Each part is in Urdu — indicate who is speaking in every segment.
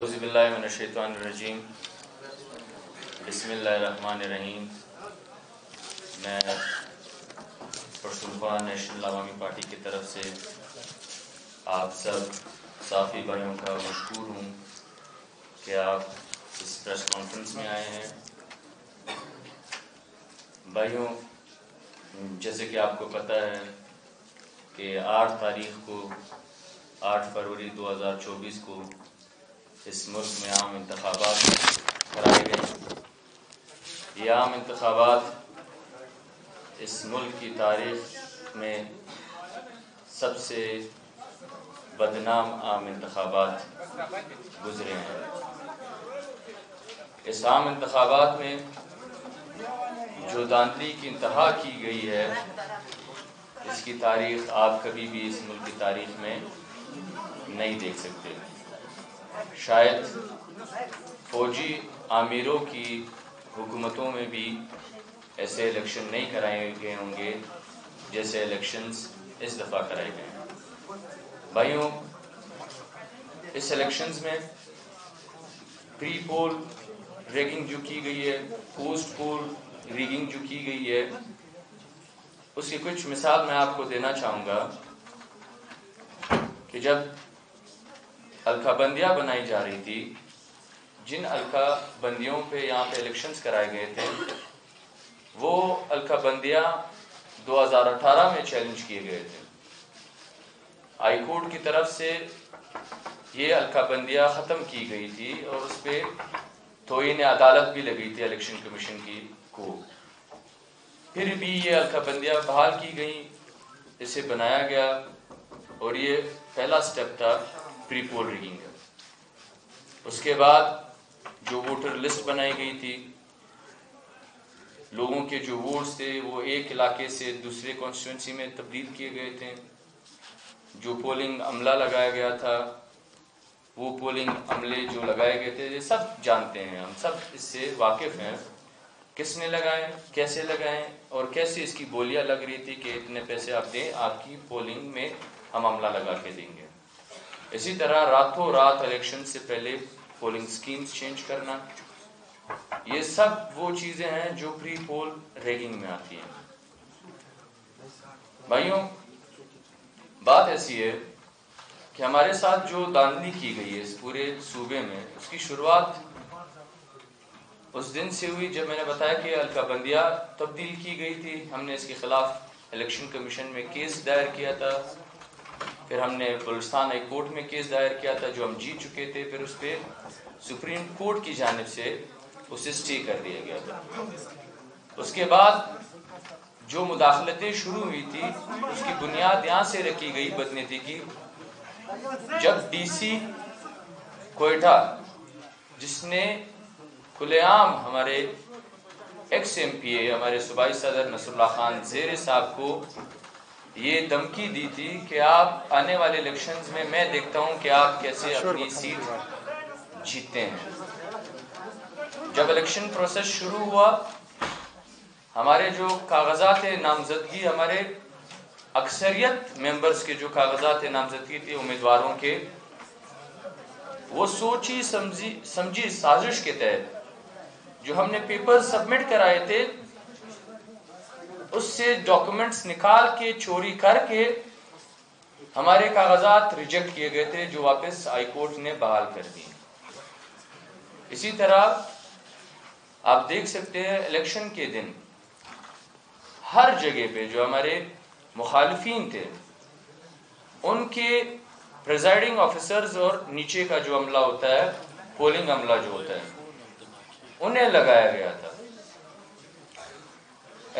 Speaker 1: اعوذ باللہ من الشیطان الرجیم بسم اللہ الرحمن الرحیم۔ میں پشتونخوا نیشنل عوامی پارٹی کی طرف سے آپ سب صحافی بھائیوں کا مشکور ہوں کہ آپ اس پریس کانفرنس میں آئے ہیں۔ بھائیوں، جیسے کہ آپ کو پتہ ہے کہ 8 فروری 2024 کو اس ملک میں عام انتخابات کرائے گئے۔ یہ عام انتخابات اس ملک کی تاریخ میں سب سے بدنام عام انتخابات گزرے ہیں۔ اس عام انتخابات میں جو دھاندلی کی انتہا کی گئی ہے، اس کی تاریخ آپ کبھی بھی اس ملک کی تاریخ میں نہیں دیکھ سکتے۔ شاید فوجی آمیروں کی حکومتوں میں بھی ایسے الیکشن نہیں کرائے گئے ہوں گے جیسے الیکشنز اس دفعہ کرائے گئے ہیں۔ بھائیوں، اس الیکشنز میں پری پول ریگنگ جو کی گئی ہے، پوسٹ پول ریگنگ جو کی گئی ہے، اس کی کچھ مثال میں آپ کو دینا چاہوں گا کہ جب الکا بندیاں بنائی جا رہی تھی، جن الکا بندیوں پہ یہاں پہ الیکشنز کرائے گئے تھے، وہ الکا بندیاں 2018 میں چیلنج کیے گئے تھے۔ ہائی کورٹ کی طرف سے یہ الکا بندیاں ختم کی گئی تھی اور اس پہ توہین عدالت بھی لگی تھی الیکشن کمیشن کی کو۔ پھر بھی یہ الکا بندیاں بحال کی گئیں، اسے بنایا گیا، اور یہ پہلا سٹیپ تھا پری پول ریگنگ کا۔ اس کے بعد جو ووٹر لسٹ بنائی گئی تھی، لوگوں کے جو ووٹس تھے وہ ایک علاقے سے دوسرے کانسٹیٹوئنسی میں تبدیل کیے گئے تھے۔ جو پولنگ عملہ لگایا گیا تھا، وہ پولنگ عملے جو لگائے گئے تھے، یہ سب جانتے ہیں، ہم سب اس سے واقف ہیں، کس نے لگائے، کیسے لگائے، اور کیسے اس کی بولیاں لگ رہی تھی کہ اتنے پیسے آپ دیں، آپ کی پولنگ میں ہم عملہ لگا کے دیں گے۔ اسی طرح راتوں رات الیکشن سے پہلے پولنگ سکیمز چینج کرنا، یہ سب وہ چیزیں ہیں جو پری پول ریگنگ میں آتی ہیں۔ بھائیوں، بات ایسی ہے کہ ہمارے ساتھ جو دھاندلی کی گئی ہے اس پورے صوبے میں، اس کی شروعات اس دن سے ہوئی جب میں نے بتایا کہ الکا بندیاں تبدیل کی گئی تھی۔ ہم نے اس کے خلاف الیکشن کمیشن میں کیس دائر کیا تھا، پھر ہم نے بلوچستان ہائی کورٹ میں کیس دائر کیا تھا جو ہم جیت چکے تھے، پھر اس پہ سپریم کورٹ کی جانب سے اسے اسٹے کر دیا گیا تھا۔ اس کے بعد جو مداخلتیں شروع ہوئی تھی، اس کی بنیاد یہاں سے رکھی گئی بدنیتی کی، جب ڈی سی کوئٹہ، جس نے کھلے عام ہمارے ایکس ایم پی اے، ہمارے صوبائی صدر نصر اللہ خان زیرے صاحب کو یہ دھمکی دی تھی کہ آپ آنے والے الیکشنز میں دیکھتا ہوں کہ آپ کیسے اپنی سیٹ جیتتے ہیں۔ جب الیکشن پروسیس شروع ہوا، ہمارے جو کاغذات نامزدگی، ہمارے اکثریت ممبرز کے جو کاغذات نامزدگی تھے امیدواروں کے، وہ سوچی سمجھی سازش کے تحت جو ہم نے پیپر سبمٹ کرائے تھے، اس سے ڈاکومنٹس نکال کے چوری کر کے ہمارے کاغذات ریجیکٹ کیے گئے تھے، جو واپس ہائی کورٹ نے بحال کر دی۔ اسی طرح آپ دیکھ سکتے ہیں الیکشن کے دن ہر جگہ پہ جو ہمارے مخالفین تھے، ان کے پریزائڈنگ آفیسرز اور نیچے کا جو عملہ ہوتا ہے، پولنگ عملہ جو ہوتا ہے، انہیں لگایا گیا تھا۔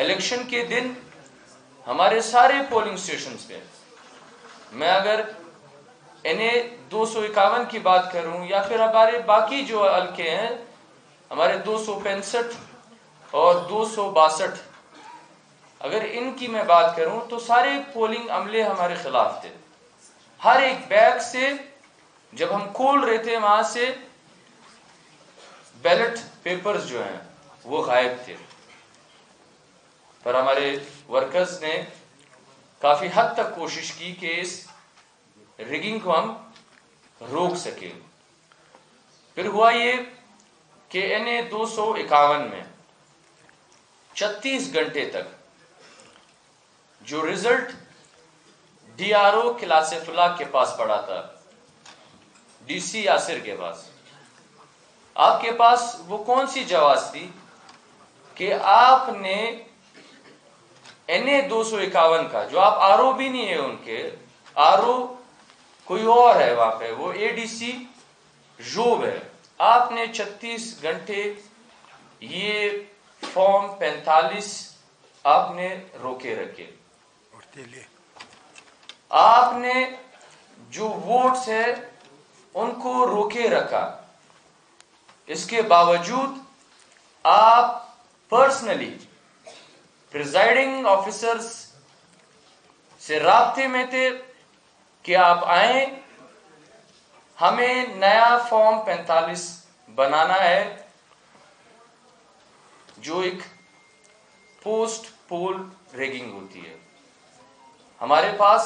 Speaker 1: الیکشن کے دن ہمارے سارے پولنگ سٹیشنز پہ، میں اگر انہیں 251 کی بات کروں یا پھر ہمارے باقی جو حلقے ہیں، ہمارے 265 اور 262، اگر ان کی میں بات کروں تو سارے پولنگ عملے ہمارے خلاف تھے۔ ہر ایک بیگ سے جب ہم کھول رہے تھے، وہاں سے بیلٹ پیپرز جو ہیں وہ غائب تھے، پر ہمارے ورکرز نے کافی حد تک کوشش کی کہ اس ریگنگ کو ہم روک سکیں۔ پھر ہوا یہ کہ NA 251 میں 36 گھنٹے تک جو رزلٹ DRO کلاسف اللہ کے پاس پڑا تھا، DC یاسر کے پاس، آپ کے پاس وہ کون سی جواز تھی کہ آپ نے NA 251 کا، جو آپ RO بھی نہیں ہے ان کے، RO کوئی اور ہے وہاں پہ، وہ ADC جوب ہے، آپ نے 36 گھنٹے یہ فارم 45 آپ نے روکے رکھے، آپ نے جو ووٹس ہے ان کو روکے رکھا، اس کے باوجود آپ پرسنلی پریزائڈنگ آفیسرز سے رابطے میں تھے کہ آپ آئیں، ہمیں نیا فارم 45 بنانا ہے جو ایک پوسٹ پول ریگنگ ہوتی ہے۔ ہمارے پاس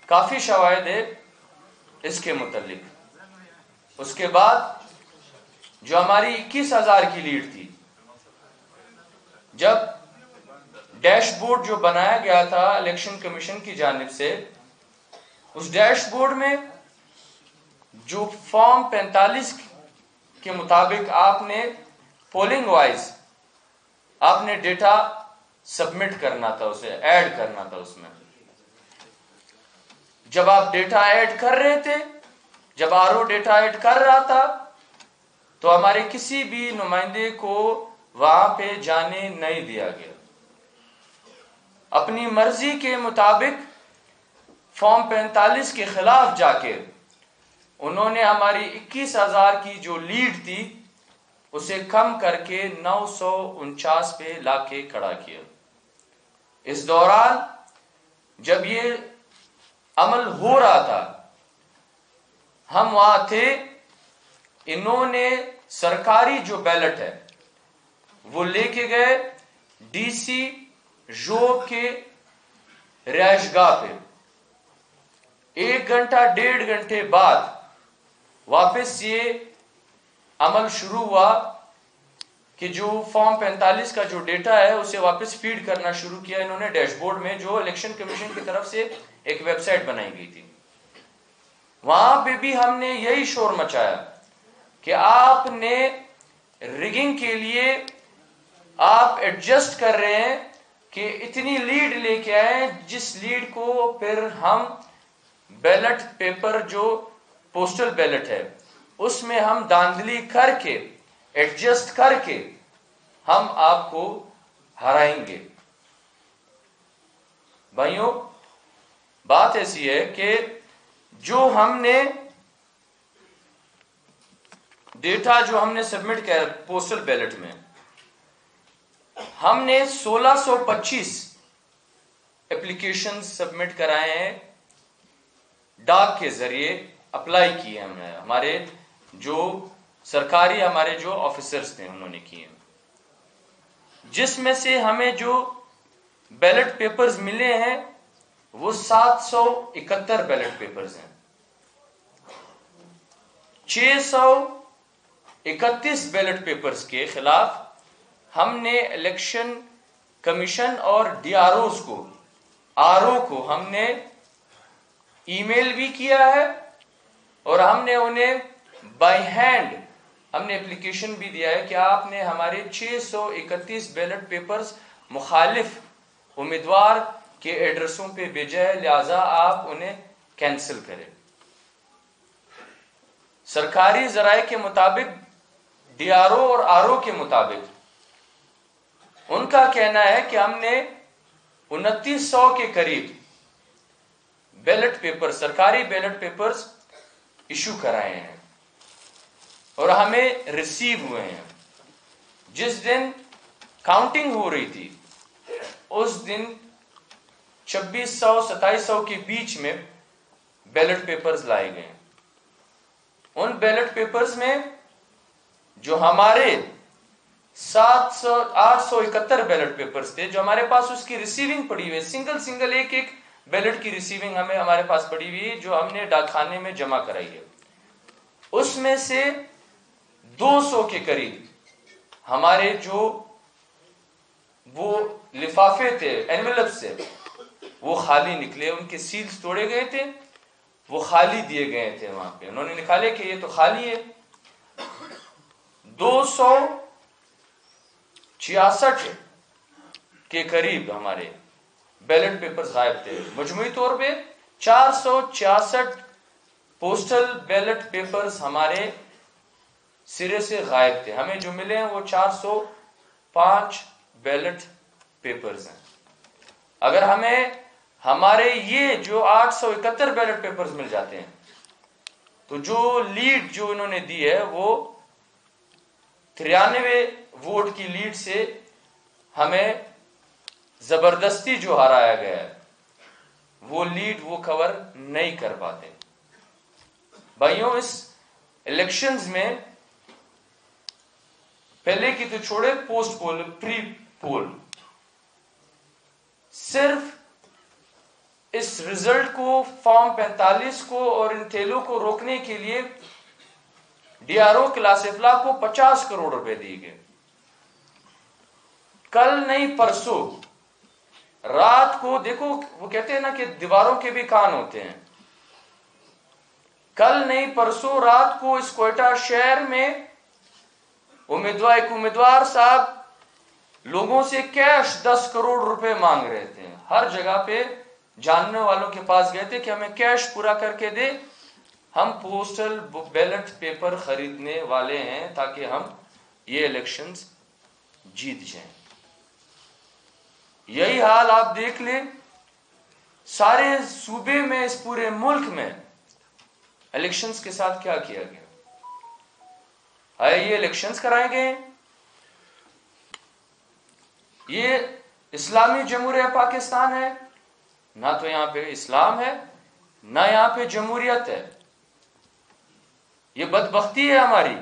Speaker 1: کافی شواہد ہے اس کے متعلق۔ اس کے بعد جو ہماری 21,000 کی لیڈ تھی، جب ڈیش بورڈ جو بنایا گیا تھا الیکشن کمیشن کی جانب سے، اس ڈیش بورڈ میں جو فارم 45 کے مطابق آپ نے پولنگ وائز آپ نے ڈیٹا سبمٹ کرنا تھا، اسے ایڈ کرنا تھا، اس میں جب آپ ڈیٹا ایڈ کر رہے تھے، جب RO ڈیٹا ایڈ کر رہا تھا، تو ہمارے کسی بھی نمائندے کو وہاں پہ جانے نہیں دیا گیا۔ اپنی مرضی کے مطابق فارم 45 کے خلاف جا کے انہوں نے ہماری 21,000 کی جو لیڈ تھی اسے کم کر کے 949 پہ لا کے کھڑا کیا۔ اس دوران جب یہ عمل ہو رہا تھا، ہم وہاں تھے، انہوں نے سرکاری جو بیلٹ ہے وہ لے کے گئے DC جوب کے رہائش گاہ پہ۔ 1 گھنٹہ 1.5 گھنٹے بعد واپس یہ عمل شروع ہوا کہ جو فارم 45 کا جو ڈیٹا ہے اسے واپس فیڈ کرنا شروع کیا انہوں نے ڈیش بورڈ میں، جو الیکشن کمیشن کی طرف سے ایک ویب سائٹ بنائی گئی تھی۔ وہاں پہ بھی ہم نے یہی شور مچایا کہ آپ نے ریگنگ کے لیے آپ ایڈجسٹ کر رہے ہیں کہ اتنی لیڈ لے کے آئیں جس لیڈ کو پھر ہم بیلٹ پیپر جو پوسٹل بیلٹ ہے اس میں ہم داندلی کر کے ایڈجسٹ کر کے ہم آپ کو ہرائیں گے۔ بھائیوں، بات ایسی ہے کہ جو ہم نے ڈیٹا جو ہم نے سبمٹ کیا پوسٹل بیلٹ میں، ہم نے 1625 اپلیکیشن سبمٹ کرائے ہیں، ڈاک کے ذریعے اپلائی کیے ہم نے، ہمارے جو سرکاری ہمارے جو آفیسرز تھے انہوں نے کیے، جس میں سے ہمیں جو بیلٹ پیپرز ملے ہیں وہ 771 بیلٹ پیپرز ہیں۔ 631 بیلٹ پیپرز کے خلاف ہم نے الیکشن کمیشن اور DROs کو، RO کو ہم نے ای میل بھی کیا ہے اور ہم نے انہیں بائی ہینڈ ہم نے اپلیکیشن بھی دیا ہے کہ آپ نے ہمارے 631 بیلٹ پیپرز مخالف امیدوار کے ایڈریسوں پہ بھیجا ہے، لہذا آپ انہیں کینسل کریں۔ سرکاری ذرائع کے مطابق، DRO اور RO کے مطابق، ان کا کہنا ہے کہ ہم نے 2900 کے قریب بیلٹ پیپر، سرکاری بیلٹ پیپرز ایشو کرائے ہیں اور ہمیں ریسیو ہوئے ہیں۔ جس دن کاؤنٹنگ ہو رہی تھی اس دن 2600-2700 کے بیچ میں بیلٹ پیپرز لائے گئے۔ ان بیلٹ پیپرز میں جو ہمارے 871 بیلٹ پیپرز تھے جو ہمارے پاس اس کی ریسیونگ پڑی ہوئی ہے، سنگل ایک بیلٹ کی ریسیونگ ہمارے پاس پڑی ہوئی ہے جو ہم نے ڈاک خانے میں جمع کرائی ہے، اس میں سے 200 کے قریب ہمارے جو وہ لفافے تھے اینویلپ سے وہ خالی نکلے، ان کے سیلز توڑے گئے تھے، وہ خالی دیے گئے تھے وہاں پہ، انہوں نے نکالے کہ یہ تو خالی ہے۔ 266 کے قریب ہمارے بیلٹ پیپرز غائب تھے، مجموعی طور پہ 466 پوسٹل بیلٹ پیپرز ہمارے سرے سے غائب تھے۔ ہمیں جو ملے ہیں وہ 405 بیلٹ پیپرز ہیں۔ اگر ہمیں ہمارے یہ جو 871 بیلٹ پیپرز مل جاتے ہیں تو جو لیڈ جو انہوں نے دی ہے وہ 93 ووٹ کی لیڈ سے ہمیں زبردستی جو ہرایا گیا ہے وہ لیڈ وہ کور نہیں کر پاتے۔ بھائیوں، اس الیکشنز میں پہلے کی تو چھوڑے، پوسٹ پول، پری پول، صرف اس رزلٹ کو، فارم 45 کو اور ان تھیلوں کو روکنے کے لیے ڈی آر او کلاس افلاح کو 50 کروڑ روپے دیے گئے۔ کل نہیں پرسوں رات کو دیکھو، وہ کہتے ہیں نا کہ دیواروں کے بھی کان ہوتے ہیں، کل نہیں پرسوں رات کو اس کوئٹہ شہر میں ایک امیدوار صاحب لوگوں سے کیش 10 کروڑ روپے مانگ رہے تھے۔ ہر جگہ پہ جاننے والوں کے پاس گئے تھے کہ ہمیں کیش پورا کر کے دے، ہم پوسٹل بیلٹ پیپر خریدنے والے ہیں تاکہ ہم یہ الیکشنز جیت جائیں۔ یہی حال آپ دیکھ لیں سارے صوبے میں، اس پورے ملک میں الیکشنز کے ساتھ کیا کیا گیا۔ یہ الیکشنز کرائے گئے، یہ اسلامی جمہوریہ پاکستان ہے، نہ تو یہاں پہ اسلام ہے نہ یہاں پہ جمہوریت ہے۔ یہ بدبختی ہے ہماری،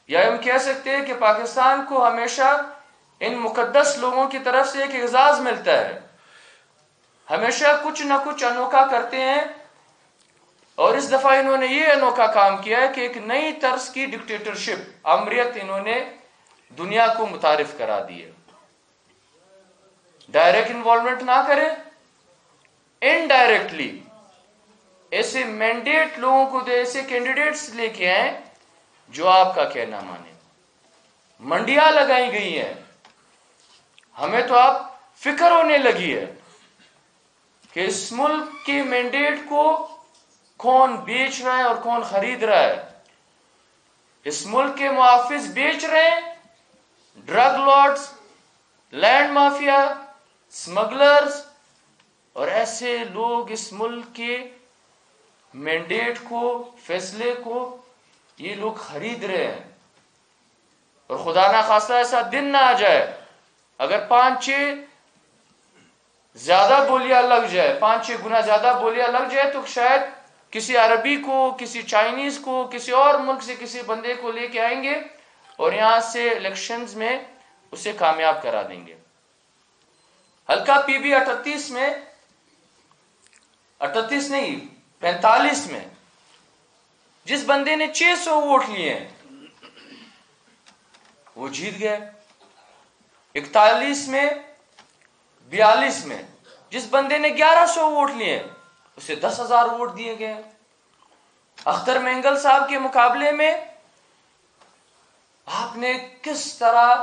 Speaker 1: یا ہم کہہ سکتے ہیں کہ پاکستان کو ہمیشہ ان مقدس لوگوں کی طرف سے ایک اعزاز ملتا ہے، ہمیشہ کچھ نہ کچھ انوکھا کرتے ہیں، اور اس دفعہ انہوں نے یہ انوکھا کام کیا ہے کہ ایک نئی طرز کی ڈکٹیٹرشپ، آمریت انہوں نے دنیا کو متعارف کرا دی ہے۔ ڈائریکٹ انوالومنٹ نہ کریں، انڈائریکٹلی ایسے مینڈیٹ لوگوں کو دے، ایسے کینڈیڈیٹس لے کے آئیں جو آپ کا کہنا مانے۔ منڈیاں لگائی گئی ہیں، ہمیں تو آپ فکر ہونے لگی ہے کہ اس ملک کے مینڈیٹ کو کون بیچ رہا ہے اور کون خرید رہا ہے۔ اس ملک کے محافظ بیچ رہے ہیں، drug lords, land mafia, smugglers, اور ایسے لوگ اس ملک کے مینڈیٹ کو، فیصلے کو یہ لوگ خرید رہے ہیں۔ اور خدا نہ خواستہ ایسا دن نہ آ جائے اگر 5-6 زیادہ بولیاں لگ جائے، 5-6 گنا زیادہ بولیاں لگ جائے، تو شاید کسی عربی کو، کسی چائنیز کو، کسی اور ملک سے کسی بندے کو لے کے آئیں گے اور یہاں سے الیکشنز میں اسے کامیاب کرا دیں گے۔ حلقہ پی بی 38 میں، 38 نہیں 45 میں جس بندے نے 600 ووٹ لیے ہیں وہ جیت گئے۔ 41 میں، 42 میں جس بندے نے 1100 ووٹ لیے اسے 10,000 ووٹ دیے گئے۔ اختر مینگل صاحب کے مقابلے میں آپ نے کس طرح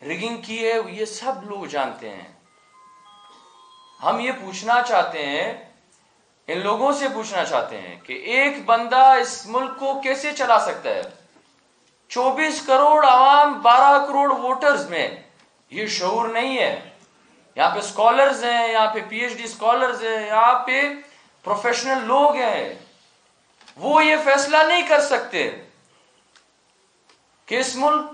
Speaker 1: ریگنگ کی ہے یہ سب لوگ جانتے ہیں۔ ہم یہ پوچھنا چاہتے ہیں، ان لوگوں سے پوچھنا چاہتے ہیں کہ ایک بندہ اس ملک کو کیسے چلا سکتا ہے؟ 24 کروڑ عوام، 12 کروڑ ووٹرز میں یہ شعور نہیں ہے۔ یہاں پہ اسکالرز ہیں، یہاں پہ پی ایچ ڈی اسکالرز ہیں، یہاں پہ پروفیشنل لوگ ہیں، وہ یہ فیصلہ نہیں کر سکتے کہ اس ملک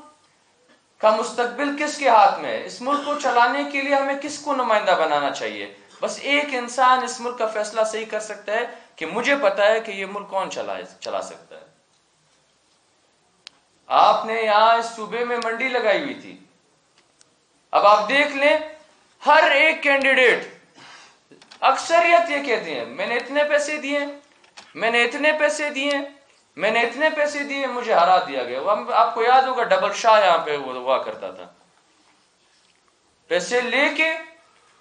Speaker 1: کا مستقبل کس کے ہاتھ میں ہے۔ اس ملک کو چلانے کے لیے ہمیں کس کو نمائندہ بنانا چاہیے؟ بس ایک انسان اس ملک کا فیصلہ صحیح کر سکتا ہے کہ مجھے پتا ہے کہ یہ ملک کون چلا سکتا ہے۔ آپ نے یہاں اس صوبے میں منڈی لگائی ہوئی تھی، اب آپ دیکھ لیں ہر ایک کینڈیڈیٹ، اکثریت یہ کہتے ہیں میں نے اتنے پیسے دیے، میں نے اتنے پیسے دیے، میں نے اتنے پیسے دیے مجھے ہرا دیا گیا. آپ کو یاد ہوگا ڈبل شاہ یہاں پہ ہوا کرتا تھا. پیسے لے کے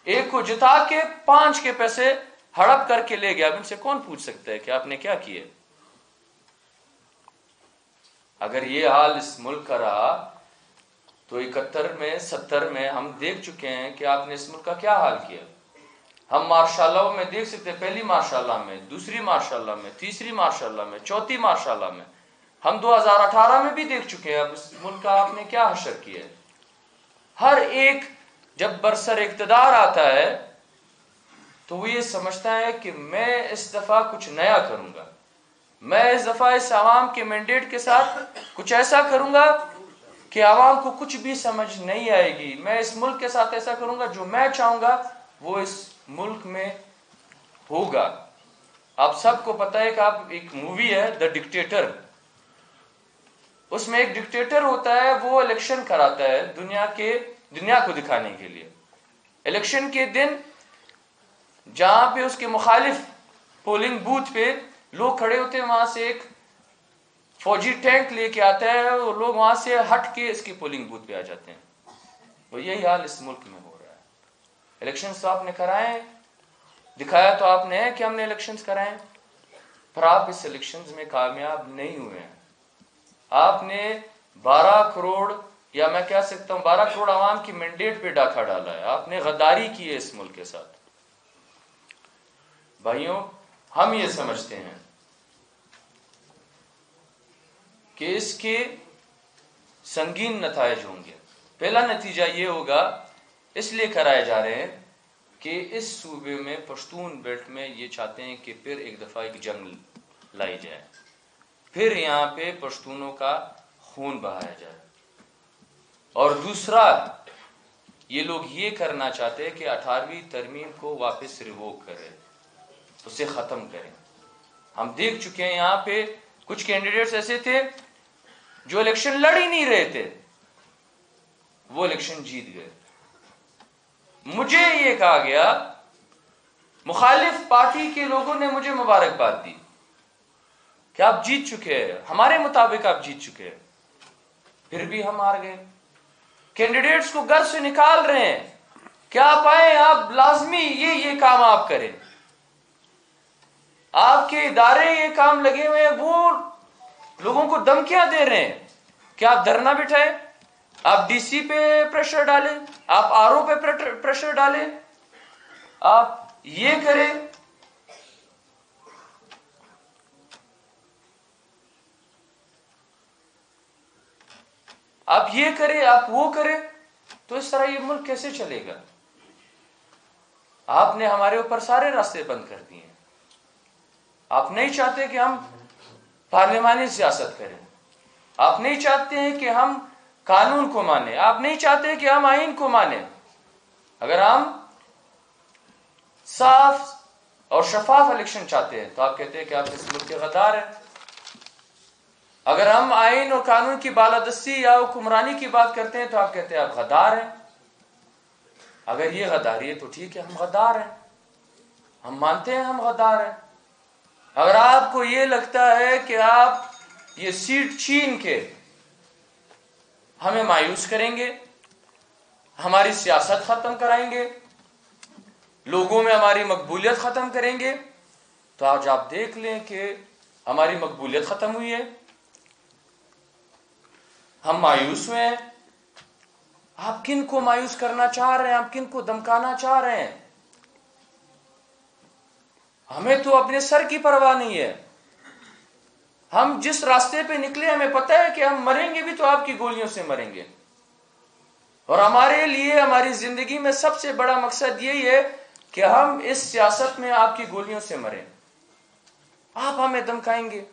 Speaker 1: ایک کو جتا کے 5 کے پیسے ہڑپ کر کے لے گیا. اب ان سے کون پوچھ سکتا ہے کہ آپ نے کیا کیے؟ اگر یہ حال اس ملک کا رہا تو 71 میں 70 میں ہم دیکھ چکے ہیں کہ آپ نے اس ملک کا کیا حال کیا. ہم ماشاء اللہ میں دیکھ سکتے ہیں، پہلی ماشاء اللہ میں، دوسری ماشاء اللہ میں، تیسری ماشاء اللہ میں، چوتھی ماشاء اللہ میں. ہم 2018 میں بھی دیکھ چکے ہیں اب اس ملک کا آپ نے کیا حشر کیا ہے. ہر ایک جب برسر اقتدار آتا ہے تو وہ یہ سمجھتا ہے کہ میں اس دفعہ کچھ نیا کروں گا، میں اس دفعہ اس عوام کے مینڈیٹ کے ساتھ کچھ ایسا کروں گا کہ عوام کو کچھ بھی سمجھ نہیں آئے گی. میں اس ملک کے ساتھ ایسا کروں گا، جو میں چاہوں گا وہ اس ملک میں ہوگا. آپ سب کو پتہ ہے کہ آپ ایک مووی ہے دا ڈکٹیٹر، اس میں ایک ڈکٹیٹر ہوتا ہے، وہ الیکشن کراتا ہے دنیا کو دکھانے کے لیے. الیکشن کے دن جہاں پہ اس کے مخالف پولنگ بوتھ پہ لوگ کھڑے ہوتے ہیں، وہاں سے ایک فوجی ٹینک لے کے آتا ہے، وہ لوگ وہاں سے ہٹ کے اس کی پولنگ بوتھ پہ آ جاتے ہیں. وہ یہی حال اس ملک میں ہو رہا ہے. الیکشنز تو آپ نے کرائے، دکھایا تو آپ نے کہ ہم نے الیکشنز کرائے، پر آپ اس الیکشنز میں کامیاب نہیں ہوئے ہیں. آپ نے 12 کروڑ یا میں کہہ سکتا ہوں 12 کروڑ عوام کی مینڈیٹ پہ ڈاکہ ڈالا ہے. آپ نے غداری کی ہے اس ملک کے ساتھ. بھائیوں، ہم یہ سمجھتے ہیں کہ اس کے سنگین نتائج ہوں گے. پہلا نتیجہ یہ ہوگا، اس لیے کرائے جا رہے ہیں کہ اس صوبے میں پشتون بیلٹ میں یہ چاہتے ہیں کہ پھر ایک دفعہ ایک جنگ لائی جائے، پھر یہاں پہ پشتونوں کا خون بہایا جائے. اور دوسرا، یہ لوگ یہ کرنا چاہتے ہیں کہ 18ویں ترمیم کو واپس ریووک کریں، اسے ختم کریں. ہم دیکھ چکے ہیں یہاں پہ کچھ کینڈیڈیٹس ایسے تھے جو الیکشن لڑ ہی نہیں رہے تھے، وہ الیکشن جیت گئے. مجھے یہ کہا گیا، مخالف پارٹی کے لوگوں نے مجھے مبارکباد دی کہ آپ جیت چکے ہیں، ہمارے مطابق آپ جیت چکے ہیں. پھر بھی ہم ہار گئے. کینڈیڈیٹس کو گھر سے نکال رہے ہیں کہ آپ آئیں، آپ لازمی یہ کام آپ کریں. آپ کے ادارے یہ کام لگے ہوئے ہیں، وہ لوگوں کو دھمکیاں دے رہے ہیں کہ آپ دھرنا بٹھائیں، آپ ڈی سی پہ پریشر ڈالیں، آپ آر او پہ پریشر ڈالیں، آپ یہ کریں. آپ یہ کریں، آپ وہ کریں. تو اس طرح یہ ملک کیسے چلے گا؟ آپ نے ہمارے اوپر سارے راستے بند کر دیے ہیں. آپ نہیں چاہتے کہ ہم پارلیمانی سیاست کریں، آپ نہیں چاہتے ہیں کہ ہم قانون کو مانیں، آپ نہیں چاہتے کہ ہم آئین کو مانیں. اگر ہم صاف اور شفاف الیکشن چاہتے ہیں تو آپ کہتے ہیں کہ آپ اس ملک کے غدار ہیں. اگر ہم آئین اور قانون کی بالادستی یا حکمرانی کی بات کرتے ہیں تو آپ کہتے ہیں آپ غدار ہیں. اگر یہ غداری ہے تو ٹھیک ہے، ہم غدار ہیں، ہم مانتے ہیں ہم غدار ہیں. اگر آپ کو یہ لگتا ہے کہ آپ یہ سیٹ چھین کے ہمیں مایوس کریں گے، ہماری سیاست ختم کرائیں گے، لوگوں میں ہماری مقبولیت ختم کریں گے، تو آج آپ دیکھ لیں کہ ہماری مقبولیت ختم ہوئی ہے، ہم مایوس ہوئے ہیں. آپ کن کو مایوس کرنا چاہ رہے ہیں؟ آپ کن کو دمکانا چاہ رہے ہیں؟ ہمیں تو اپنے سر کی پرواہ نہیں ہے. ہم جس راستے پہ نکلے ہمیں پتہ ہے کہ ہم مریں گے بھی تو آپ کی گولیوں سے مریں گے. اور ہمارے لیے ہماری زندگی میں سب سے بڑا مقصد یہی ہے کہ ہم اس سیاست میں آپ کی گولیوں سے مریں. آپ ہمیں دمکائیں گے،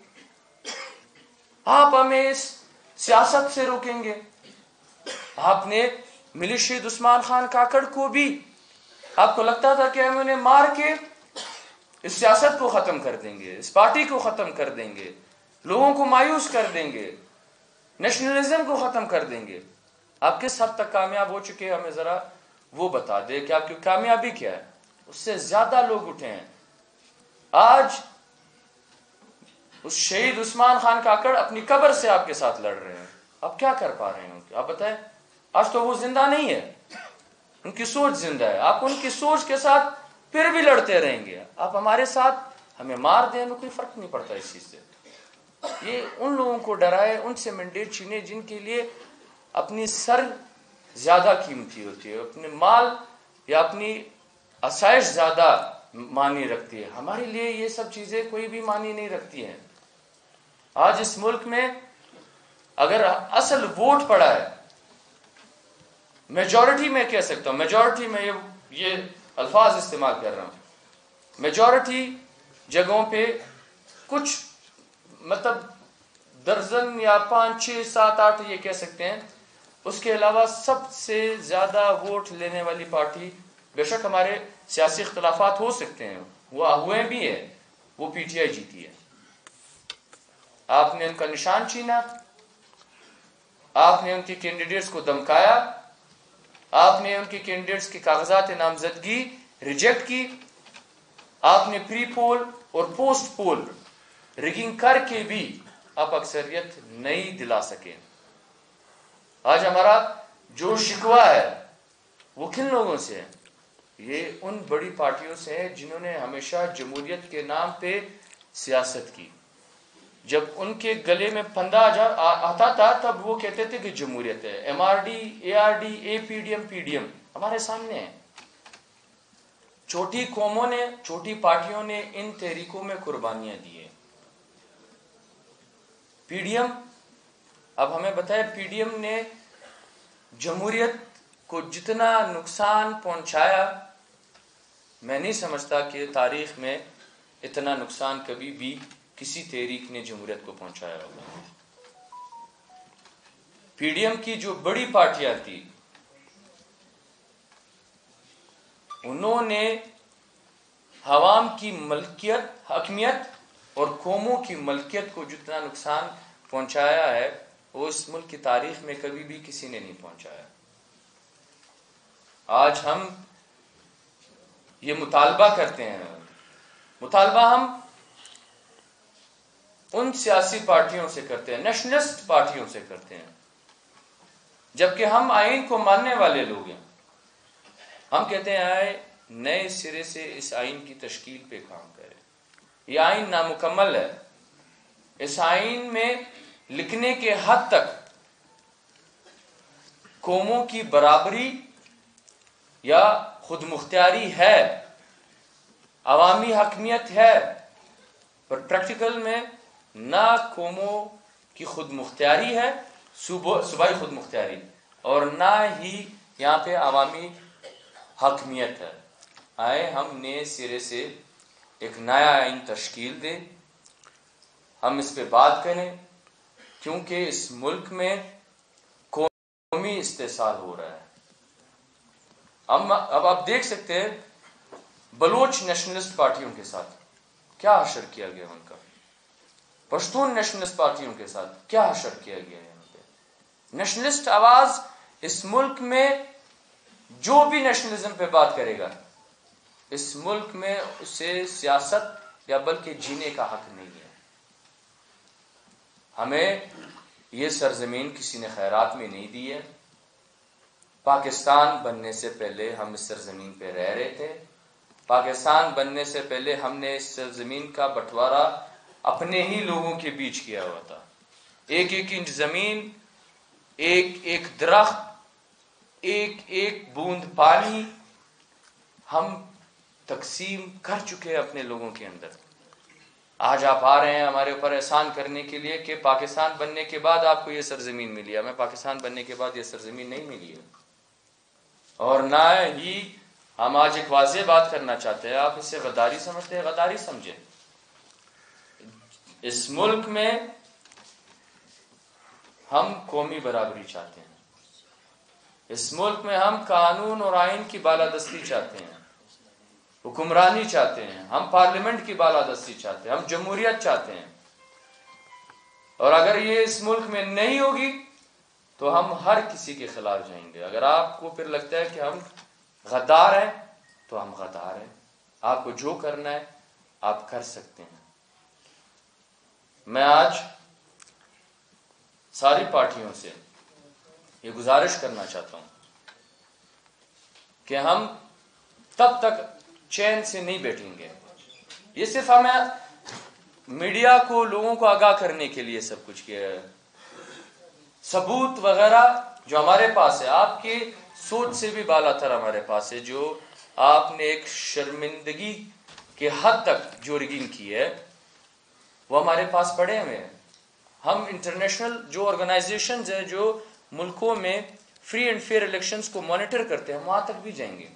Speaker 1: آپ ہمیں اس سیاست سے روکیں گے. آپ نے ملی شہید عثمان خان کاکڑ کو بھی آپ کو لگتا تھا کہ ہم انہیں مار کے اس سیاست کو ختم کر دیں گے، اس پارٹی کو ختم کر دیں گے، لوگوں کو مایوس کر دیں گے، نیشنلزم کو ختم کر دیں گے. آپ کس حد تک کامیاب ہو چکے ہیں؟ ہمیں ذرا وہ بتا دے کہ آپ کی کامیابی کیا ہے. اس سے زیادہ لوگ اٹھے ہیں. آج اس شہید عثمان خان کاکڑ اپنی قبر سے آپ کے ساتھ لڑ رہے ہیں، آپ کیا کر پا رہے ہیں؟ آپ بتائیں، آج تو وہ زندہ نہیں ہے، ان کی سوچ زندہ ہے، آپ ان کی سوچ کے ساتھ پھر بھی لڑتے رہیں گے۔ آپ ہمارے ساتھ ہمیں مار دیں، ہمیں کوئی فرق نہیں پڑتا اس چیز سے۔ یہ ان لوگوں کو ڈرائے، ان سے مینڈیٹ چھینے جن کے لیے اپنی سر زیادہ قیمتی ہوتی ہے، اپنے مال یا اپنی آسائش زیادہ معنی رکھتی ہے۔ ہمارے لیے یہ سب چیزیں کوئی بھی معنی نہیں رکھتی ہیں۔ آج اس ملک میں اگر اصل ووٹ پڑا ہے، میجورٹی میں کہہ سکتا ہوں، میجورٹی میں یہ الفاظ استعمال کر رہا ہوں، میجورٹی جگہوں پہ کچھ مطلب درجن یا 5 6 7 8 یہ کہہ سکتے ہیں، اس کے علاوہ سب سے زیادہ ووٹ لینے والی پارٹی، بے شک ہمارے سیاسی اختلافات ہو سکتے ہیں، وہ ہوئے بھی ہیں، وہ پی ٹی آئی جیتی ہے۔ آپ نے ان کا نشان چھینا، آپ نے ان کے کینڈیڈیٹس کو دمکایا، آپ نے ان کے کینڈیڈیٹس کے کاغذات نامزدگی ریجیکٹ کی، آپ نے پری پول اور پوسٹ پول ریگنگ کر کے بھی آپ اکثریت نہیں دلا سکے۔ آج ہمارا جو شکوہ ہے وہ کن لوگوں سے ہے؟ یہ ان بڑی پارٹیوں سے ہے جنہوں نے ہمیشہ جمہوریت کے نام پہ سیاست کی۔ جب ان کے گلے میں پھندا آتا تھا تب وہ کہتے تھے کہ جمہوریت ہے۔ M R D, A R D, A P D M, P D M ہمارے سامنے ہے۔ چھوٹی قوموں نے، چھوٹی پارٹیوں نے ان تحریکوں میں قربانیاں دی ہیں۔ پی ڈی ایم، اب ہمیں بتائے پی ڈی ایم نے جمہوریت کو جتنا نقصان پہنچایا، میں نہیں سمجھتا کہ تاریخ میں اتنا نقصان کبھی بھی کسی تحریک نے جمہوریت کو پہنچایا ہوگا۔ پی ڈی ایم کی جو بڑی پارٹیاں تھی، انہوں نے عوام کی ملکیت، حاکمیت اور قوموں کی ملکیت کو جتنا نقصان پہنچایا ہے وہ اس ملک کی تاریخ میں کبھی بھی کسی نے نہیں پہنچایا۔ آج ہم یہ مطالبہ کرتے ہیں، مطالبہ ہم ان سیاسی پارٹیوں سے کرتے ہیں، نیشنلسٹ پارٹیوں سے کرتے ہیں، جبکہ ہم آئین کو ماننے والے لوگ ہیں۔ ہم کہتے ہیں آئے نئے سرے سے اس آئین کی تشکیل پہ کام کرے۔ یہ آئین نامکمل ہے، اس آئین میں لکھنے کے حد تک قوموں کی برابری یا خود مختاری ہے، عوامی حاکمیت ہے، پر پریکٹیکل میں نہ قوموں کی خود مختاری ہے، صوبائی خود مختاری، اور نہ ہی یہاں پہ عوامی حاکمیت ہے۔ آئے ہم نئے سرے سے ایک نیا آئین تشکیل دیں، ہم اس پہ بات کریں، کیونکہ اس ملک میں قومی استحصال ہو رہا ہے۔ اب آپ دیکھ سکتے ہیں بلوچ نیشنلسٹ پارٹیوں کے ساتھ کیا حشر کیا گیا، ان کا پشتون نیشنلسٹ پارٹیوں کے ساتھ کیا حشر کیا گیا ہے۔ یہاں پہ نیشنلسٹ آواز اس ملک میں جو بھی نیشنلزم پہ بات کرے گا، اس ملک میں اسے سیاست یا بلکہ جینے کا حق نہیں ہے۔ ہمیں یہ سرزمین کسی نے خیرات میں نہیں دی ہے۔ پاکستان بننے سے پہلے ہم اس سرزمین پہ رہ رہے تھے، پاکستان بننے سے پہلے ہم نے اس سرزمین کا بٹوارا اپنے ہی لوگوں کے بیچ کیا ہوا تھا۔ ایک ایک انچ زمین، ایک ایک درخت، ایک ایک بوند پانی ہم تقسیم کر چکے ہیں اپنے لوگوں کے اندر۔ آج آپ آ رہے ہیں ہمارے اوپر احسان کرنے کے لیے کہ پاکستان بننے کے بعد آپ کو یہ سرزمین ملی ہے۔ ہمیں پاکستان بننے کے بعد یہ سرزمین نہیں ملی ہے، اور نہ ہی ہم آج ایک واضح بات کرنا چاہتے ہیں۔ آپ اسے غداری سمجھتے ہیں، غداری سمجھیں۔ اس ملک میں ہم قومی برابری چاہتے ہیں، اس ملک میں ہم قانون اور آئین کی بالادستی چاہتے ہیں، حکمرانی چاہتے ہیں، ہم پارلیمنٹ کی بالادستی چاہتے ہیں، ہم جمہوریت چاہتے ہیں۔ اور اگر یہ اس ملک میں نہیں ہوگی تو ہم ہر کسی کے خلاف جائیں گے۔ اگر آپ کو پھر لگتا ہے کہ ہم غدار ہیں تو ہم غدار ہیں، آپ کو جو کرنا ہے آپ کر سکتے ہیں۔ میں آج ساری پارٹیوں سے یہ گزارش کرنا چاہتا ہوں کہ ہم تب تک چین سے نہیں بیٹھیں گے. یہ صرف ہمیں میڈیا کو، لوگوں کو آگاہ کرنے کے لیے سب کچھ کیا ہے. ثبوت وغیرہ جو ہمارے پاس ہے، آپ کی سوچ سے بھی بالا تر ہمارے پاس ہے. جو آپ نے ایک شرمندگی کے حد تک جو ریگنگ کی ہے وہ ہمارے پاس پڑے ہوئے ہیں. ہم انٹرنیشنل جو آرگنائزیشنز ہیں جو ملکوں میں فری اینڈ فیئر الیکشنز کو مانیٹر کرتے ہیں، ہم وہاں تک بھی جائیں گے.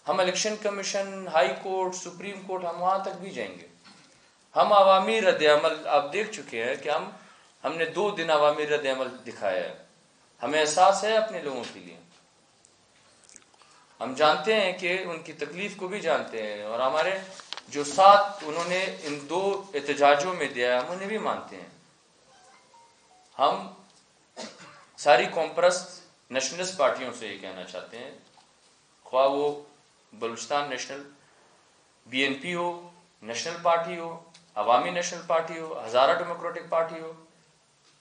Speaker 1: ہم election commission, high court, supreme court, ہم وہاں تک بھی جائیں گے. ہم عوامی رد عمل آپ دیکھ چکے ہیں کہ ہم نے 2 دن عوامی رد عمل دکھایا ہے. ہمیں احساس ہے اپنے لوگوں کے لیے. ہم جانتے ہیں کہ ان کی تکلیف کو بھی جانتے ہیں، اور ہمارے جو ساتھ انہوں نے ان 2 احتجاجوں میں دیا ہے ہم انہیں بھی مانتے ہیں. ہم ساری قوم پرست نیشنلسٹ پارٹیوں سے یہ کہنا چاہتے ہیں، خواہ وہ بلوچستان نیشنل BNP ہو، نیشنل پارٹی ہو، عوامی نیشنل پارٹی ہو، ہزارہ ڈیموکریٹک پارٹی ہو،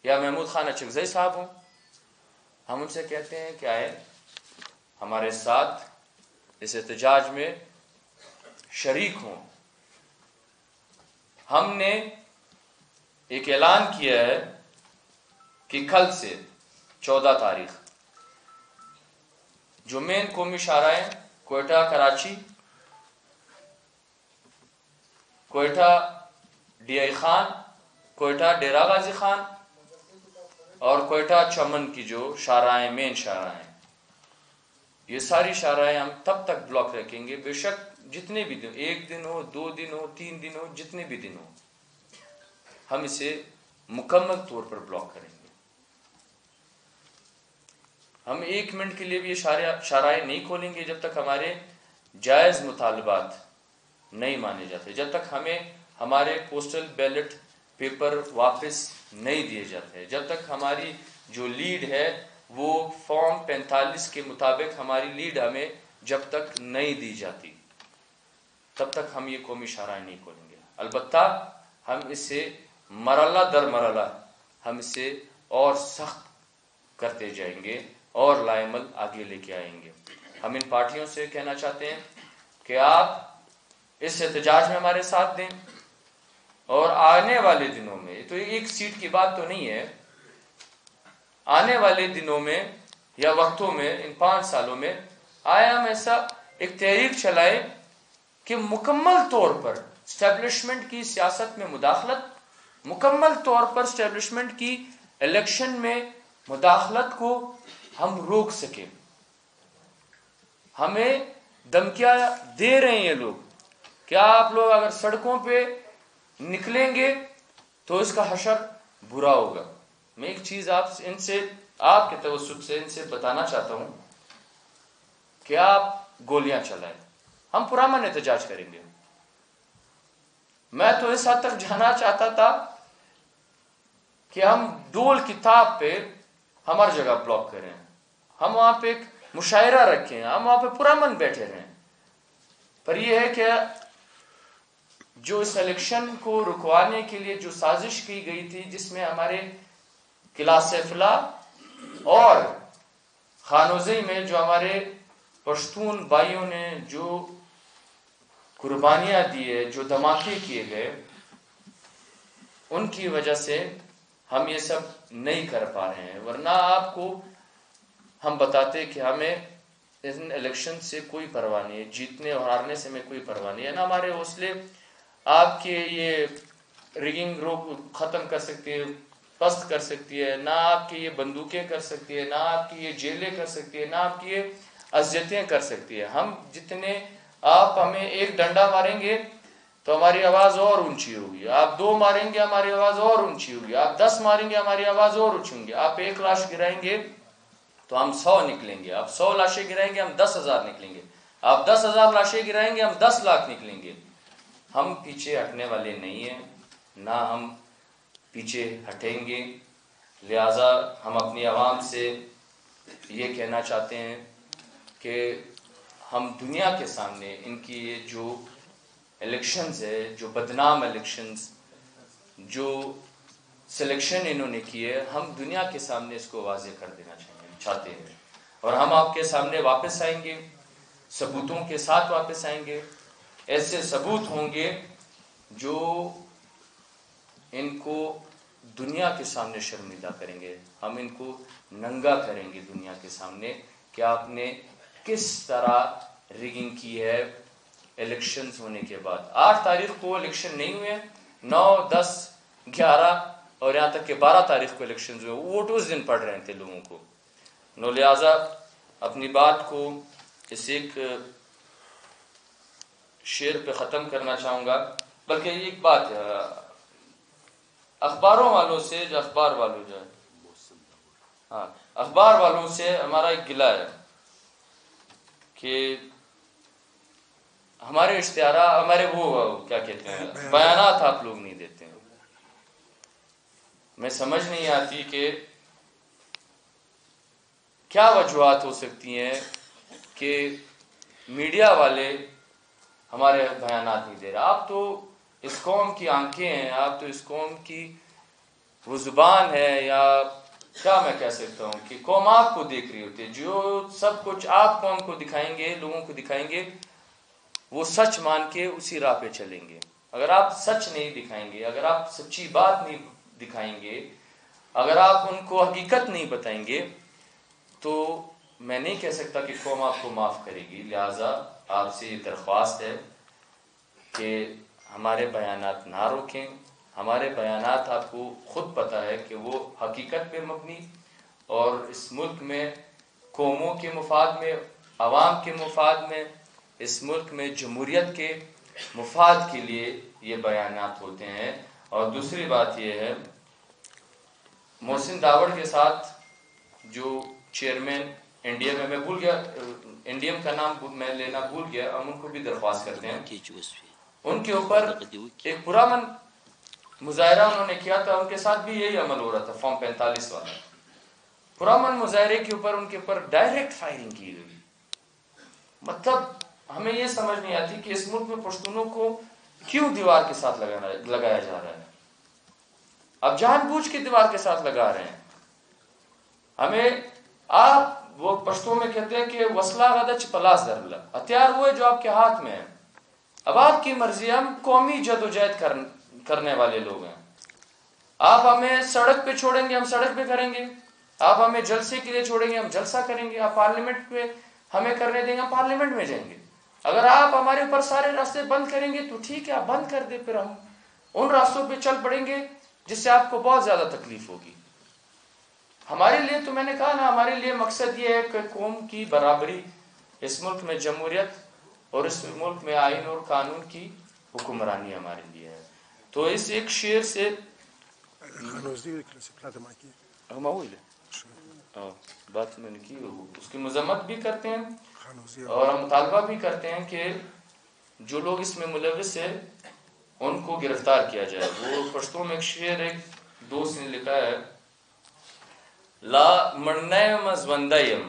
Speaker 1: یا محمود خان اچکزئی صاحب ہوں، ہم ان سے کہتے ہیں کہ آئے ہمارے ساتھ اس احتجاج میں شریک ہوں. ہم نے ایک اعلان کیا ہے کہ کل سے 14 تاریخ جو مین قومی شاہراہیں کوئٹہ کراچی، کوئٹہ DI خان، کوئٹہ ڈیرہ غازی خان اور کوئٹہ چمن کی جو شاہراہیں، مین شاہراہیں، یہ ساری شاہراہیں ہم تب تک بلاک رکھیں گے، بے شک جتنے بھی دن، 1 دن ہو، 2 دن ہو، 3 دن ہو، جتنے بھی دن ہو، ہم اسے مکمل طور پر بلاک کریں گے. ہم 1 منٹ کے لیے بھی یہ شاہراہیں نہیں کھولیں گے جب تک ہمارے جائز مطالبات نہیں مانے جاتے، جب تک ہمیں ہمارے پوسٹل بیلٹ پیپر واپس نہیں دیے جاتے، جب تک ہماری جو لیڈ ہے وہ فارم 45 کے مطابق ہماری لیڈ ہمیں جب تک نہیں دی جاتی، تب تک ہم یہ قومی شاہراہیں نہیں کھولیں گے. البتہ ہم اسے مرحلہ در مرحلہ ہم اسے اور سخت کرتے جائیں گے اور لائمل آگے لے کے آئیں گے. ہم ان پارٹیوں سے کہنا چاہتے ہیں کہ آپ اس احتجاج میں ہمارے ساتھ دیں، اور آنے والے دنوں میں، تو 1 سیٹ کی بات تو نہیں ہے، آنے والے دنوں میں یا وقتوں میں، ان 5 سالوں میں آئے ہم ایسا ایک تحریک چلائیں کہ مکمل طور پر اسٹیبلشمنٹ کی سیاست میں مداخلت، مکمل طور پر اسٹیبلشمنٹ کی الیکشن میں مداخلت کو ہم روک سکیں. ہمیں دھمکیاں دے رہے ہیں یہ لوگ کہ آپ لوگ اگر سڑکوں پہ نکلیں گے تو اس کا حشر برا ہوگا. میں ایک چیز آپ کے توسط سے ان سے بتانا چاہتا ہوں کہ آپ گولیاں چلائیں، ہم پرامن احتجاج کریں گے. میں تو اس حد تک جانا چاہتا تھا کہ ہم ڈول کتاب پہ ہمار جگہ بلاک کریں، ہم وہاں پہ ایک مشاعرہ رکھیں، ہم وہاں پہ پرامن بیٹھے رہیں. پر یہ ہے کہ جو اس الیکشن کو رکوانے کے لیے جو سازش کی گئی تھی، جس میں ہمارے قلعہ سیف اللہ اور خانوزی میں جو ہمارے پشتون بھائیوں نے جو قربانیاں دیے، جو دھماکے کیے گئے، ان کی وجہ سے ہم یہ سب نہیں کر پا رہے ہیں. ورنہ آپ کو ہم بتاتے کہ ہمیں ان الیکشن سے کوئی پرواہ نہیں ہے، جیتنے اور ہارنے سے ہمیں کوئی پرواہ نہیں ہے. نا ہمارے حوصلے آپ کے یہ ریگنگ روک ختم کر سکتی ہے، پست کر سکتی ہے، نہ آپ کی یہ بندوقیں کر سکتی ہے، نہ آپ کی یہ جیلیں کر سکتی ہے، نہ آپ کی یہ اذیتیں کر سکتی ہے. ہم جتنے آپ ہمیں 1 ڈنڈا ماریں گے تو ہماری آواز اور اونچی ہوگی، آپ 2 ماریں گے ہماری آواز اور اونچی ہوگی، آپ 10 ماریں گے ہماری آواز اور اونچی ہوگی. آپ 1 لاش گرائیں گے تو ہم 100 نکلیں گے، آپ 100 لاشیں گرائیں گے ہم 10,000 نکلیں گے، آپ 10,000 لاشیں گرائیں گے ہم 10 لاکھ نکلیں گے. ہم پیچھے ہٹنے والے نہیں ہیں، نہ ہم پیچھے ہٹیں گے. لہذا ہم اپنی عوام سے یہ کہنا چاہتے ہیں کہ ہم دنیا کے سامنے ان کی یہ جو الیکشنز ہے، جو بدنام الیکشنز جو سلیکشن انہوں نے کی ہے ہم دنیا کے سامنے اس کو واضح کر دینا چاہتے ہیں، اور ہم آپ کے سامنے واپس آئیں گے، ثبوتوں کے ساتھ واپس آئیں گے. ایسے ثبوت ہوں گے جو ان کو دنیا کے سامنے شرمندہ کریں گے. ہم ان کو ننگا کریں گے دنیا کے سامنے کہ آپ نے کس طرح ریگنگ کی ہے. الیکشنز ہونے کے بعد 8 تاریخ کو الیکشن نہیں ہوئے، 9، 10، 11 اور یہاں تک کہ 12 تاریخ کو الیکشنز ہوئے. ووٹ اس دن پڑ رہے تھے لوگوں کو. لہٰذا اپنی بات کو اس ایک شعر پہ ختم کرنا چاہوں گا. بلکہ یہ ایک بات ہے، اخباروں والوں سے جو اخبار والوں جو ہے، ہاں اخبار والوں سے ہمارا ایک گلہ ہے کہ ہمارے اشتہارات، ہمارے وہ کیا کہتے ہیں بیانات آپ لوگ نہیں دیتے ہیں. میں سمجھ نہیں آتی کہ کیا وجوہات ہو سکتی ہیں کہ میڈیا والے ہمارے بیانات نہیں دے رہے. آپ تو اس قوم کی آنکھیں ہیں، آپ تو اس قوم کی وہ زبان ہے، یا کیا میں کہہ سکتا ہوں کہ قوم آپ کو دیکھ رہی ہوتی ہے. جو سب کچھ آپ قوم کو دکھائیں گے، لوگوں کو دکھائیں گے، وہ سچ مان کے اسی راہ پہ چلیں گے. اگر آپ سچ نہیں دکھائیں گے، اگر آپ سچی بات نہیں دکھائیں گے، اگر آپ ان کو حقیقت نہیں بتائیں گے، تو میں نہیں کہہ سکتا کہ قوم آپ کو معاف کرے گی. لہٰذا آپ سے یہ درخواست ہے کہ ہمارے بیانات نہ روکیں. ہمارے بیانات آپ کو خود پتہ ہے کہ وہ حقیقت پہ مبنی اور اس ملک میں قوموں کے مفاد میں، عوام کے مفاد میں، اس ملک میں جمہوریت کے مفاد کے لیے یہ بیانات ہوتے ہیں. اور دوسری بات یہ ہے، محسن داوڑ کے ساتھ جو چیئرمین انڈیم ہے، میں بھول گیا انڈیم کا نام میں لینا بھول گیا، ہم ان کو بھی درخواست کرتے ہیں. ان کے اوپر ایک پرامن مظاہرہ انہوں نے کیا تھا، ان کے ساتھ بھی یہی عمل ہو رہا تھا، فارم 45 والا پرامن مظاہرے کے اوپر ان کے اوپر ڈائریکٹ فائرنگ کی گئی. مطلب ہمیں یہ سمجھ نہیں آتی کہ اس ملک میں پشتونوں کو کیوں دیوار کے ساتھ لگایا جا رہا ہے. اب جان بوجھ کے دیوار کے ساتھ لگا رہے ہیں ہمیں. آپ وہ پشتوں میں کہتے ہیں کہ وسلہ غدچ پلاس درلہ، ہتھیار وہ ہے جو آپ کے ہاتھ میں ہے. اب آپ کی مرضی، ہم قومی جدوجہد کرنے والے لوگ ہیں. آپ ہمیں سڑک پہ چھوڑیں گے، ہم سڑک پہ کریں گے. آپ ہمیں جلسے کے لیے چھوڑیں گے، ہم جلسہ کریں گے. آپ پارلیمنٹ پہ ہمیں کرنے دیں گے، ہم پارلیمنٹ میں جائیں گے. اگر آپ ہمارے اوپر سارے راستے بند کریں گے تو ٹھیک ہے، آپ بند کر دیں، پھر ہم ان راستوں پہ چل پڑیں گے جس سے آپ کو بہت زیادہ تکلیف ہوگی. ہمارے لیے تو میں نے کہا نا، ہمارے لیے مقصد یہ ہے کہ قوم کی برابری، اس ملک میں جمہوریت اور اس ملک میں آئین اور قانون کی حکمرانی ہمارے لیے ہے. تو اس ایک شعر سے بات میں نے کی، اس کی مذمت بھی کرتے ہیں اور ہم مطالبہ بھی کرتے ہیں کہ جو لوگ اس میں ملوث ہیں ان کو گرفتار کیا جائے. وہ پشتوں میں ایک شعر ایک دوست نے لکھا ہے، لا مڑنیم از وندیم،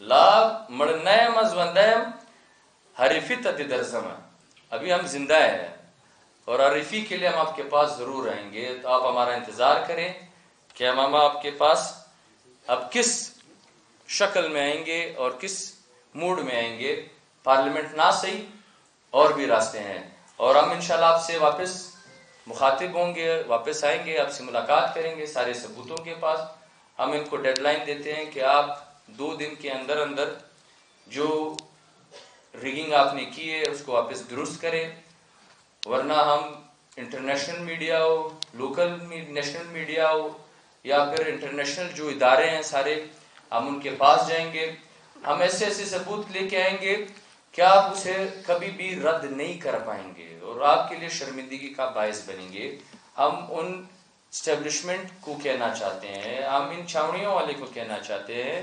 Speaker 1: لا مڑنیم از وندیم حریفی تتی درزم. ابھی ہم زندہ ہیں اور حریفی کے لیے ہم آپ کے پاس ضرور رہیں گے. تو آپ ہمارا انتظار کریں کہ ہم آپ کے پاس اب کس شکل میں آئیں گے اور کس موڈ میں آئیں گے. پارلیمنٹ نہ صحیح اور بھی راستے ہیں، اور ہم انشاءاللہ آپ سے واپس مخاطب ہوں گے، واپس آئیں گے، آپ سے ملاقات کریں گے سارے ثبوتوں کے پاس. ہم ان کو ڈیڈ لائن دیتے ہیں کہ آپ 2 دن کے اندر اندر جو ریگنگ آپ نے کی ہے اس کو واپس درست کریں، ورنہ ہم انٹرنیشنل میڈیا ہو، لوکل نیشنل میڈیا ہو، یا پھر انٹرنیشنل جو ادارے ہیں سارے، ہم ان کے پاس جائیں گے. ہم ایسے ایسے ثبوت لے کے آئیں گے کہ آپ اسے کبھی بھی رد نہیں کر پائیں گے اور آپ کے لیے شرمندگی کا باعث بنیں گے. ہم ان اسٹیبلشمنٹ کو کہنا چاہتے ہیں، ہم ان چھاؤنیوں والے کو کہنا چاہتے ہیں،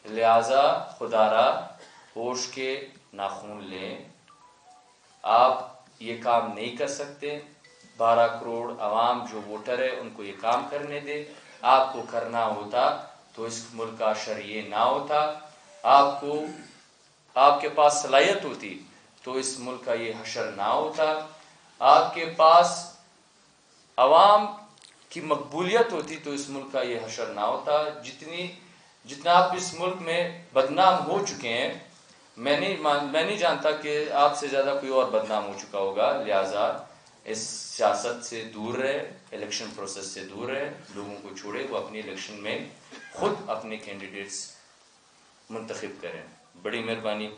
Speaker 1: لہٰذا خدا را ہوش کے ناخون لیں. آپ یہ کام نہیں کر سکتے. 12 کروڑ عوام جو ووٹر ہے ان کو یہ کام کرنے دے. آپ کو کرنا ہوتا تو اس ملک کا حشر یہ نہ ہوتا. آپ کے پاس صلاحیت ہوتی تو اس ملک کا یہ حشر نہ ہوتا. آپ کے پاس عوام کی مقبولیت ہوتی تو اس ملک کا یہ حشر نہ ہوتا. جتنا آپ اس ملک میں بدنام ہو چکے ہیں، میں نہیں جانتا کہ آپ سے زیادہ کوئی اور بدنام ہو چکا ہوگا. لہٰذا اس سیاست سے دور رہے، الیکشن پروسیس سے دور رہے، لوگوں کو چھوڑے وہ اپنی الیکشن میں خود اپنے کینڈیڈیٹس منتخب کریں. بڑی مہربانی.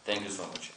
Speaker 1: Thank you so much.